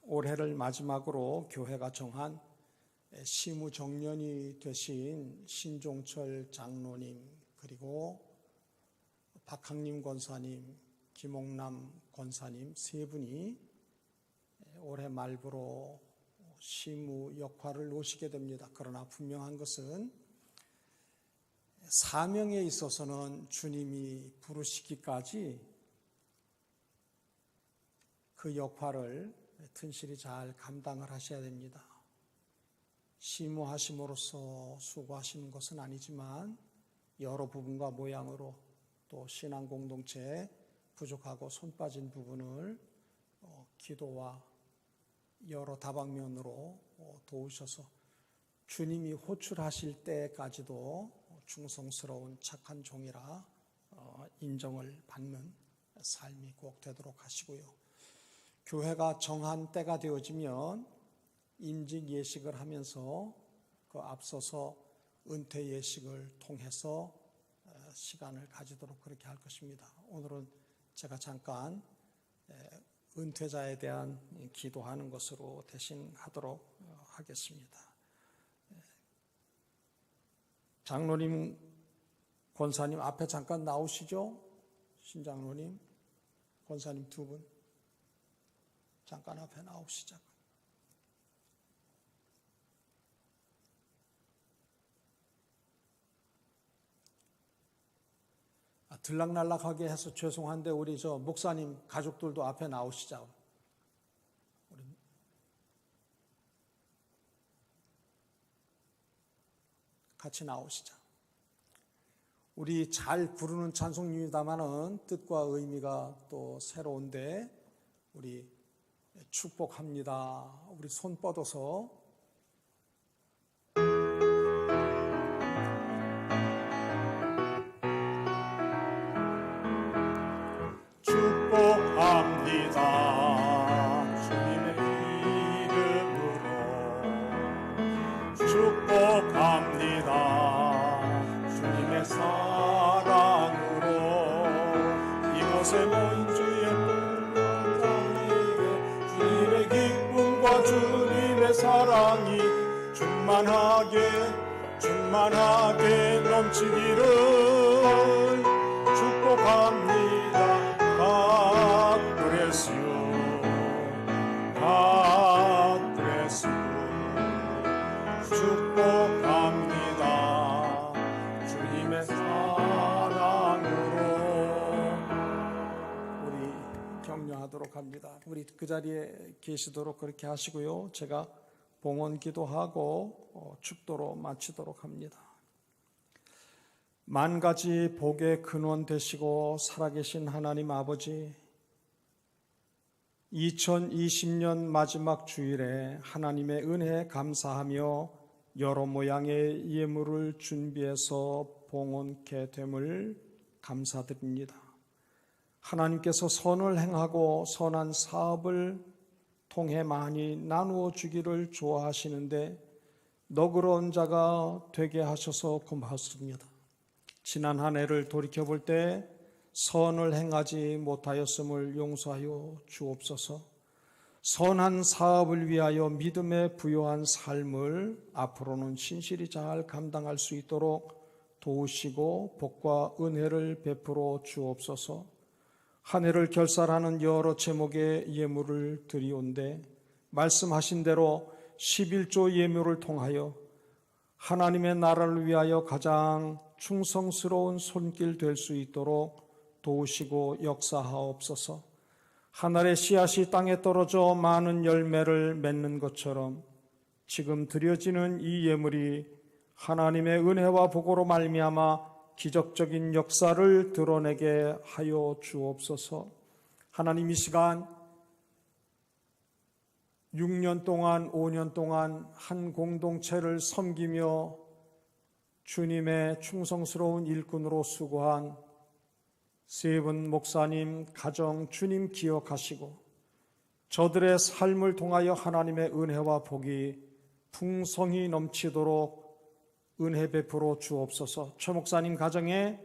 올해를 마지막으로 교회가 정한 시무정년이 되신 신종철 장로님, 그리고 박학림 권사님, 김옥남 권사님 세 분이 올해 말부로 시무 역할을 놓으시게 됩니다. 그러나 분명한 것은 사명에 있어서는 주님이 부르시기까지 그 역할을 튼실히 잘 감당을 하셔야 됩니다. 시무하심으로써 수고하시는 것은 아니지만 여러 부분과 모양으로 또 신앙 공동체에 부족하고 손 빠진 부분을 기도와 여러 다방면으로 도우셔서 주님이 호출하실 때까지도 충성스러운 착한 종이라 인정을 받는 삶이 꼭 되도록 하시고요. 교회가 정한 때가 되어지면 임직 예식을 하면서 그 앞서서 은퇴 예식을 통해서 시간을 가지도록 그렇게 할 것입니다. 오늘은 제가 잠깐 은퇴자에 대한 기도하는 것으로 대신하도록 하겠습니다. 장로님, 권사님 앞에 잠깐 나오시죠? 신장로님, 권사님 두 분 잠깐 앞에 나오시죠. 들락날락하게 해서 죄송한데 우리 저 목사님 가족들도 앞에 나오시자. 우리 같이 나오시자. 우리 잘 부르는 찬송입니다만은 뜻과 의미가 또 새로운데 우리 축복합니다. 우리 손 뻗어서 축복합니다. 주님의 이름으로 축복합니다. 주님의 사랑으로 이곳에 모인 주의 분들에게 주님의 기쁨과 주님의 사랑이 충만하게 넘치기를 축복합니다. God bless you. God bless you. 축복합니다. 주님의 사랑으로. 우리 격려하도록 합니다. 우리 그 자리에 계시도록 그렇게 하시고요. 제가 봉헌 기도하고 축도로 마치도록 합니다. 만 가지 복의 근원 되시고 살아계신 하나님 아버지, 2020년 마지막 주일에 하나님의 은혜에 감사하며 여러 모양의 예물을 준비해서 봉헌케 됨을 감사드립니다. 하나님께서 선을 행하고 선한 사업을 통해 많이 나누어 주기를 좋아하시는데 너그러운 자가 되게 하셔서 고맙습니다. 지난 한 해를 돌이켜볼 때 선을 행하지 못하였음을 용서하여 주옵소서. 선한 사업을 위하여 믿음에 부요한 삶을 앞으로는 신실히 잘 감당할 수 있도록 도우시고 복과 은혜를 베풀어 주옵소서. 한 해를 결산하는 여러 제목의 예물을 드리온데 말씀하신 대로 11조 예물을 통하여 하나님의 나라를 위하여 가장 충성스러운 손길 될 수 있도록 도우시고 역사하옵소서. 하늘의 씨앗이 땅에 떨어져 많은 열매를 맺는 것처럼 지금 드려지는 이 예물이 하나님의 은혜와 복으로 말미암아 기적적인 역사를 드러내게 하여 주옵소서. 하나님, 이 시간 6년 동안 5년 동안 한 공동체를 섬기며 주님의 충성스러운 일꾼으로 수고한 세 분 목사님 가정 주님 기억하시고 저들의 삶을 통하여 하나님의 은혜와 복이 풍성히 넘치도록 은혜 베풀어 주옵소서. 최 목사님 가정에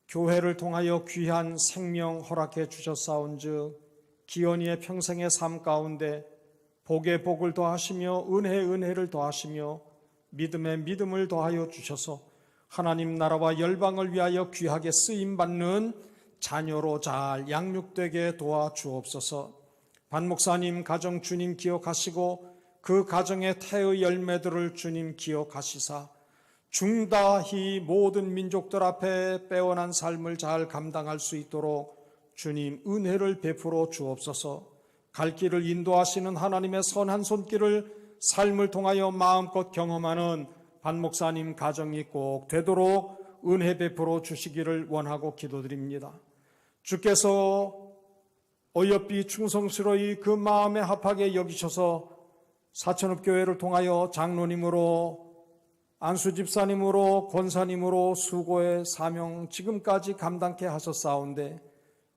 교회를 통하여 귀한 생명 허락해 주셨사온즉 기원이의 평생의 삶 가운데 복의 복을 더하시며 은혜의 은혜를 더하시며 믿음의 믿음을 더하여 주셔서 하나님 나라와 열방을 위하여 귀하게 쓰임받는 자녀로 잘 양육되게 도와주옵소서. 반 목사님 가정 주님 기억하시고 그 가정의 태의 열매들을 주님 기억하시사 중다히 모든 민족들 앞에 빼어난 삶을 잘 감당할 수 있도록 주님 은혜를 베풀어 주옵소서. 갈 길을 인도하시는 하나님의 선한 손길을 삶을 통하여 마음껏 경험하는 반 목사님 가정이 꼭 되도록 은혜 베풀어 주시기를 원하고 기도드립니다. 주께서 어여삐 충성스러이 그 마음에 합하게 여기셔서 사천읍교회를 통하여 장로님으로 안수집사님으로 권사님으로 수고의 사명 지금까지 감당케 하셨사온데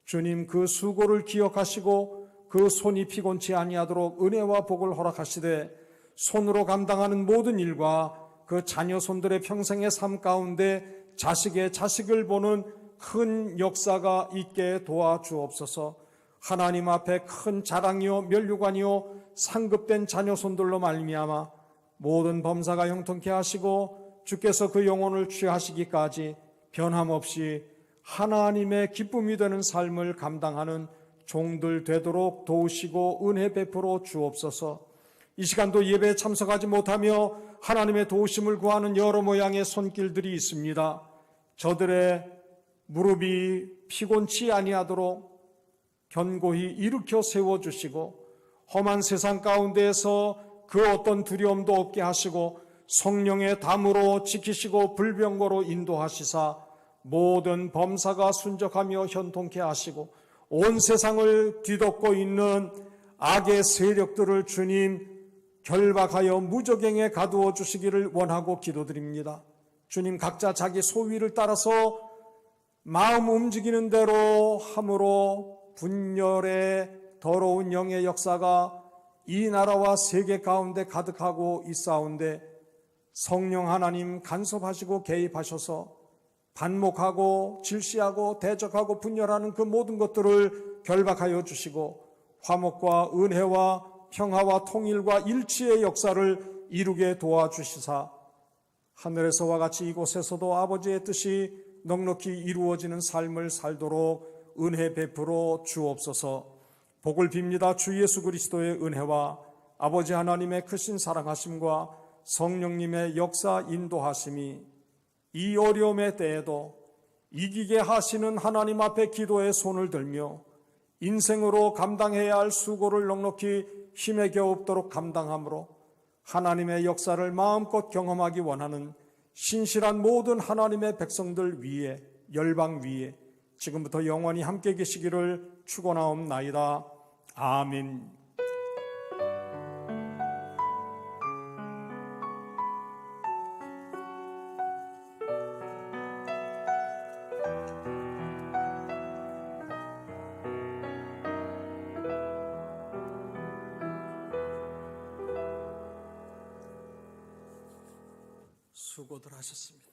주님 그 수고를 기억하시고 그 손이 피곤치 아니하도록 은혜와 복을 허락하시되 손으로 감당하는 모든 일과 그 자녀 손들의 평생의 삶 가운데 자식의 자식을 보는 큰 역사가 있게 도와주옵소서. 하나님 앞에 큰 자랑이요 면류관이요 상급된 자녀 손들로 말미암아 모든 범사가 형통케 하시고 주께서 그 영혼을 취하시기까지 변함없이 하나님의 기쁨이 되는 삶을 감당하는 종들 되도록 도우시고 은혜 베풀어 주옵소서. 이 시간도 예배에 참석하지 못하며 하나님의 도우심을 구하는 여러 모양의 손길들이 있습니다. 저들의 무릎이 피곤치 아니하도록 견고히 일으켜 세워주시고 험한 세상 가운데에서 그 어떤 두려움도 없게 하시고 성령의 담으로 지키시고 불병거로 인도하시사 모든 범사가 순적하며 현통케 하시고 온 세상을 뒤덮고 있는 악의 세력들을 주님 결박하여 무저갱에 가두어 주시기를 원하고 기도드립니다. 주님 각자 자기 소위를 따라서 마음 움직이는 대로 함으로 분열의 더러운 영의 역사가 이 나라와 세계 가운데 가득하고 있사온데 성령 하나님 간섭하시고 개입하셔서 반목하고 질시하고 대적하고 분열하는 그 모든 것들을 결박하여 주시고 화목과 은혜와 평화와 통일과 일치의 역사를 이루게 도와주시사 하늘에서와 같이 이곳에서도 아버지의 뜻이 넉넉히 이루어지는 삶을 살도록 은혜 베풀어 주옵소서. 복을 빕니다. 주 예수 그리스도의 은혜와 아버지 하나님의 크신 사랑하심과 성령님의 역사 인도하심이 이 어려움의 때에도 이기게 하시는 하나님 앞에 기도의 손을 들며 인생으로 감당해야 할 수고를 넉넉히 힘에 겨웁도록 감당함으로 하나님의 역사를 마음껏 경험하기 원하는 신실한 모든 하나님의 백성들 위에 열방 위에 지금부터 영원히 함께 계시기를 축원하옵나이다. 아멘. 수고들 하셨습니다.